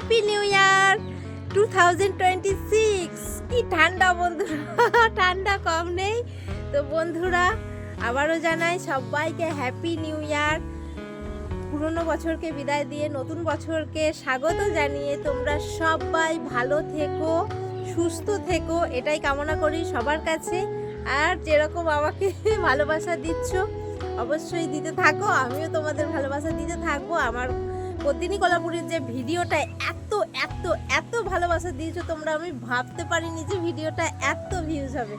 Happy new year 2026। কি ঠান্ডা বন্ধুরা, ঠান্ডা কম নেই। তো বন্ধুরা আবারও জানাই সবাইকে হ্যাপি নিউ ইয়ার। পুরনো বছরকে বিদায় দিয়ে নতুন বছরকে স্বাগত জানিয়ে তোমরা সবাই ভালো থেকো, সুস্থ থেকো, এটাই কামনা করি সবার কাছে। আর যেরকম আমাকে ভালোবাসা দিচ্ছ অবশ্যই দিতে থাকো, আমিও তোমাদের ভালোবাসা দিতে থাকবো। আমার পদ্মিনী কোলাপুরীর যে ভিডিওটা এত এত এত ভালোবাসা দিয়েছো তোমরা, আমি ভাবতে পারিনি যে ভিডিওটা এত ভিউজ হবে।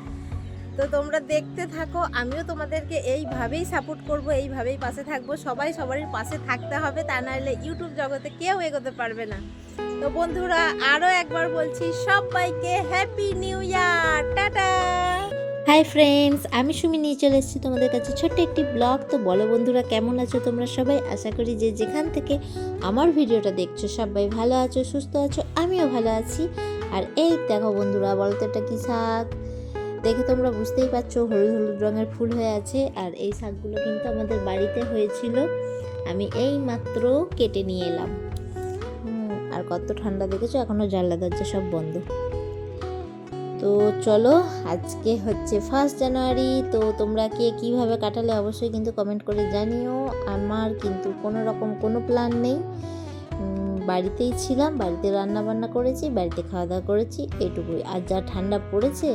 তো তোমরা দেখতে থাকো, আমিও তোমাদেরকে এইভাবেই সাপোর্ট করব, এইভাবেই পাশে থাকবো। সবাই সবারই পাশে থাকতে হবে, তা নাহলে ইউটিউব জগতে কেউ এগোতে পারবে না। তো বন্ধুরা আরও একবার বলছি সবাইকে happy new year, tata. Hi friends, আমি সুমি নিয়ে চলে এসেছি তোমাদের কাছে ছোট্ট একটি ব্লগ। তো বলো বন্ধুরা, কেমন আছো তোমরা সবাই? আশা করি যে যেখান থেকে আমার ভিডিওটা দেখছো সবাই ভালো আছো, সুস্থ আছো, আমিও ভালো আছি। আর এই দেখো বন্ধুরা, বলো তো এটা কি শাক? দেখে তোমরা বুঝতেই পারছো, হলুদ হলুদ রঙের ফুল হয়ে আছে। আর এই শাকগুলো কিন্তু আমাদের বাড়িতে হয়েছিল, আমি এই মাত্র কেটে নিয়ে এলাম। আর কত ঠান্ডা দেখেছো, এখনও জানলা দরজা সব বন্ধ। তো চলো, আজকে হচ্ছে 1 জানুয়ারি। তো তোমরা কে কীভাবে কাটালে অবশ্যই কিন্তু কমেন্ট করে জানিও। আমার কিন্তু কোনো রকম কোনো প্ল্যান নেই, বাড়িতেই ছিলাম, বাড়িতে রান্না বান্না করেছি, বাড়িতে খাওয়া দাওয়া করেছি, এইটুকুই। আর যা ঠান্ডা পড়েছে,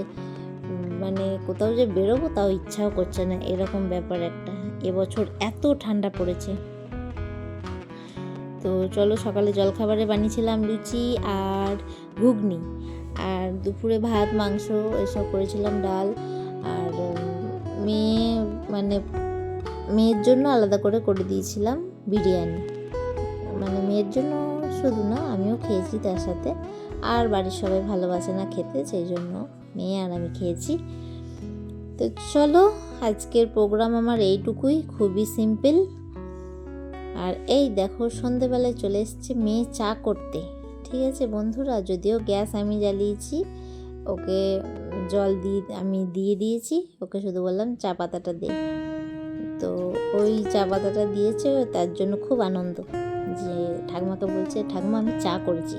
মানে কোথাও যে বেরোবো তাও ইচ্ছাও করছে না, এরকম ব্যাপার একটা। এবছর এত ঠান্ডা পড়েছে। তো চলো, সকালে জলখাবারে বানিয়েছিলাম লুচি আর ঘুগনি, আর দুপুরে ভাত মাংস এসব করেছিলাম, ডাল। আর মেয়ের জন্য আলাদা করে দিয়েছিলাম বিরিয়ানি। মানে মেয়ের জন্য শুধু না, আমিও খেয়েছি তার সাথে। আর বাড়ির সবাই ভালোবাসে না খেতে, সেই জন্য মেয়ে আর আমি খেয়েছি। তো চলো, আজকের প্রোগ্রাম আমার এইটুকুই, খুবই সিম্পল। আর এই দেখো, সন্ধেবেলায় চলে এসছে মেয়ে চা করতে। ঠিক আছে বন্ধুরা, যদিও গ্যাস আমি জ্বালিয়েছি, ওকে জল আমি দিয়ে দিয়েছি, ওকে শুধু বললাম চা পাতাটা দে। তো ওই চা পাতাটা দিয়েছে, তার জন্য খুব আনন্দ যে ঠাকুমাকে বলছে, ঠাকুমা আমি চা করেছি,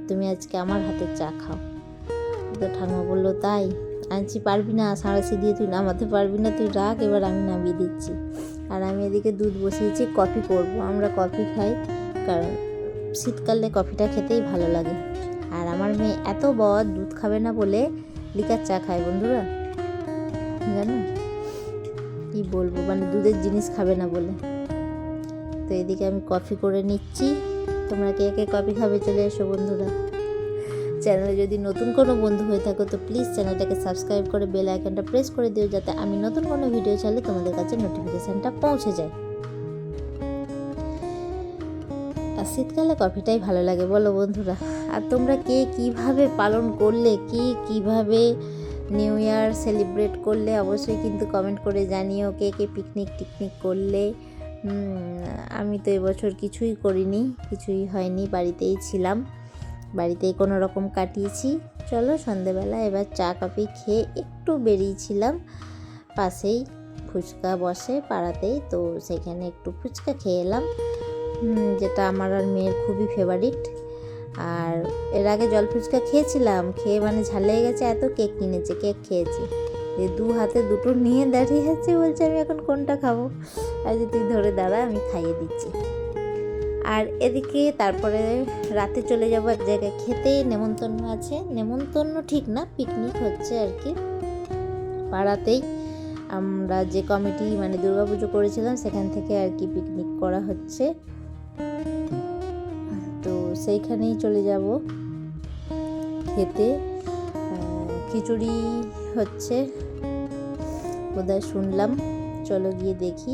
তুমি আজকে আমার হাতের চা খাও। তো ঠাকুমা বললো তাই? আনছি, পারবি না, সাঁড়াশি দিয়ে তুই নামাতে পারবি না, তুই রাখ, এবার আমি নামিয়ে দিচ্ছি। আর আমি এদিকে দুধ বসিয়েছি, কফি করব। আমরা কফি খাই, কারণ শীতকালে কফিটা খেতেই ভালো লাগে। আর আমার মেয়ে এত বদ, দুধ খাবে না বলে লিকার চা খায় বন্ধুরা, জানো কি বলবো, মানে দুধের জিনিস খাবে না বলে। তো এদিকে আমি কফি করে নিচ্ছি। তোমরা কে কে কফি খাবে চলে এসো বন্ধুরা। চ্যানেলে যদি নতুন কোনো বন্ধু হয়ে থাকো তো প্লিজ চ্যানেলটাকে সাবস্ক্রাইব করে বেল আইকনটা প্রেস করে দিও, যাতে আমি নতুন কোনো ভিডিও চাইলে তোমাদের কাছে নোটিফিকেশানটা পৌঁছে যায়। আর শীতকালে কফিটাই ভালো লাগে, বলো বন্ধুরা। আর তোমরা কে কীভাবে পালন করলে, কীভাবে নিউ ইয়ার সেলিব্রেট করলে অবশ্যই কিন্তু কমেন্ট করে জানিও। কে কে পিকনিক করলে। আমি তো এবছর কিছুই করিনি, কিছুই হয়নি, বাড়িতেই ছিলাম, বাড়িতেই কোনো রকম কাটিয়েছি। চলো, সন্ধেবেলা এবার চা কফি খেয়ে একটু বেরিয়েছিলাম, পাশেই ফুচকা বসে পাড়াতেই, তো সেখানে একটু ফুচকা খেয়ে এলাম, যেটা আমার আর মেয়ের খুবই ফেভারিট। আর এর আগে জল ফুচকা খেয়েছিলাম, খেয়ে মানে ঝাল লেগে গেছে এত। কেক কিনেছে, কেক খেয়েছি, দু হাতে দুটো নিয়ে দাঁড়িয়ে আছে, বলছে আমি এখন কোনটা খাবো। আর যে তুই ধরে দাঁড়া, আমি খাইয়ে দিচ্ছি। আর এদিকে তারপরে রাতে চলে যাব এক জায়গায় খেতে, নেমন্তন্ন আছে, নেমন্তন্ন ঠিক না, পিকনিক হচ্ছে আর কি পাড়াতেই। আমরা যে কমিটি মানে দুর্গাপুজো করেছিলাম সেখান থেকে আর কি পিকনিক করা হচ্ছে, তো সেইখানেই চলে যাব খেতে। খিচুড়ি হচ্ছে বোধহয় শুনলাম, চলো গিয়ে দেখি।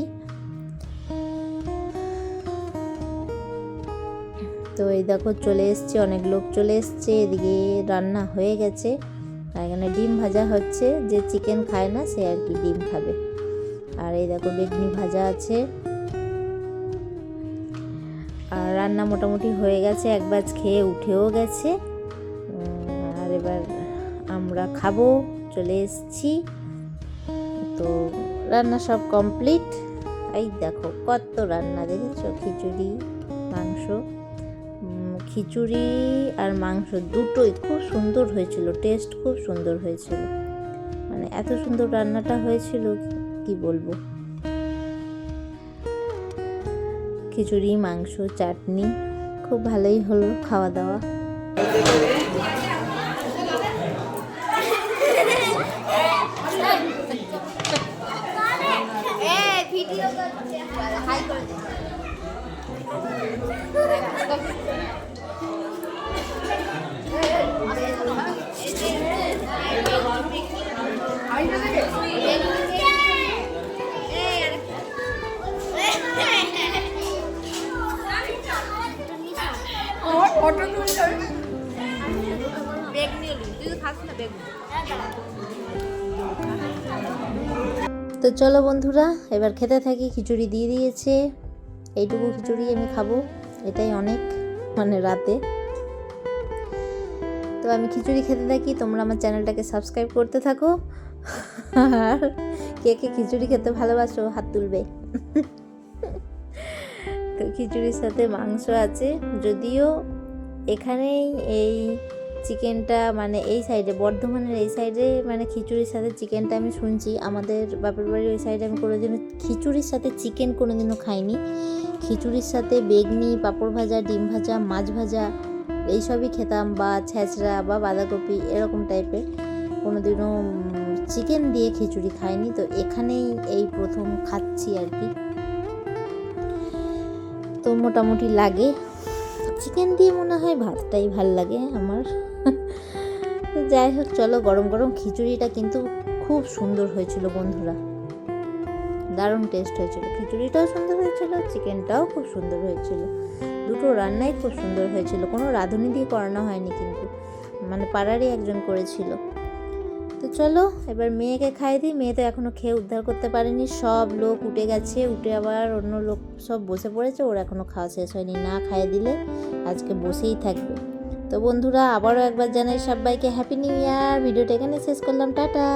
তো এই দেখো চলে এসছে, অনেক লোক চলে এসছে। এদিকে রান্না হয়ে গেছে, আর এখানে ডিম ভাজা হচ্ছে, যে চিকেন খায় না সে আর কি ডিম খাবে। আর এই দেখো বেগুনি ভাজা আছে। আর রান্না মোটামুটি হয়ে গেছে, এক বাজ খেয়ে উঠেও গেছে। আর এবার আমরা খাবো, চলে এসছি। তো রান্না সব কমপ্লিট। এই দেখো কত রান্না দেখেছো, খিচুড়ি, মাংস, খিচুড়ি আর মাংস দুটোই খুব সুন্দর হয়েছিল, টেস্ট খুব সুন্দর হয়েছিল, মানে এত সুন্দর রান্নাটা হয়েছিল কি বলবো। খিচুড়ি, মাংস, চাটনি খুব ভালোই হলো খাওয়া দাওয়া। তো চলো বন্ধুরা, এবার খেতে থাকি। খিচুড়ি দিয়ে দিয়েছে, এইটুকু খিচুড়ি আমি খাবো, এটাই অনেক, মানে রাতে। তো আমি খিচুড়ি খেতে থাকি, তোমরা আমার চ্যানেলটাকে সাবস্ক্রাইব করতে থাকো। আর কে কে খিচুড়ি খেতে ভালোবাসো হাত তুলবে। তো খিচুড়ির সাথে মাংস আছে, যদিও এখানেই এই চিকেনটা, মানে এই সাইডে, বর্ধমানের এই সাইডে, মানে খিচুড়ির সাথে চিকেনটা আমি শুনছি। আমাদের বাপের বাড়ির ওই সাইডে আমি কোনোদিনও খিচুড়ির সাথে চিকেন কোনোদিনও খাইনি। খিচুড়ির সাথে বেগনি, পাঁপড় ভাজা, ডিম ভাজা, মাছ ভাজা এইসবই খেতাম, বা ছ্যাঁচড়া বা বাঁধাকপি এরকম টাইপের। কোনোদিনও চিকেন দিয়ে খিচুড়ি খাইনি, তো এখানেই এই প্রথম খাচ্ছি আর কি। তো মোটামুটি লাগে, চিকেন দিয়ে মনে হয় ভাতটাই ভাল লাগে আমার। যাই হোক, চলো, গরম গরম খিচুড়িটা কিন্তু খুব সুন্দর হয়েছিল বন্ধুরা, দারুণ টেস্ট হয়েছিল। খিচুড়িটাও সুন্দর হয়েছিল, চিকেনটাও খুব সুন্দর হয়েছিল, দুটো রান্নাই খুব সুন্দর হয়েছিল। কোনো রাঁধুনি দিয়ে করানো হয়নি কিন্তু, মানে পাড়ারই একজন করেছিল। তো চলো এবার মেয়েকে খাইয়ে দিই। মেয়ে তো এখনও খেয়ে উদ্ধার করতে পারেনি, সব লোক উঠে গেছে, উঠে আবার অন্য লোক সব বসে পড়েছে, ওর এখনও খাওয়া শেষ হয়নি। না খাইয়ে দিলে আজকে বসেই থাকবে। তো বন্ধুরা, আবারও একবার জানাই সবাইকে হ্যাপি নিউ ইয়ার। ভিডিওটা এখানে শেষ করলাম, টাটা।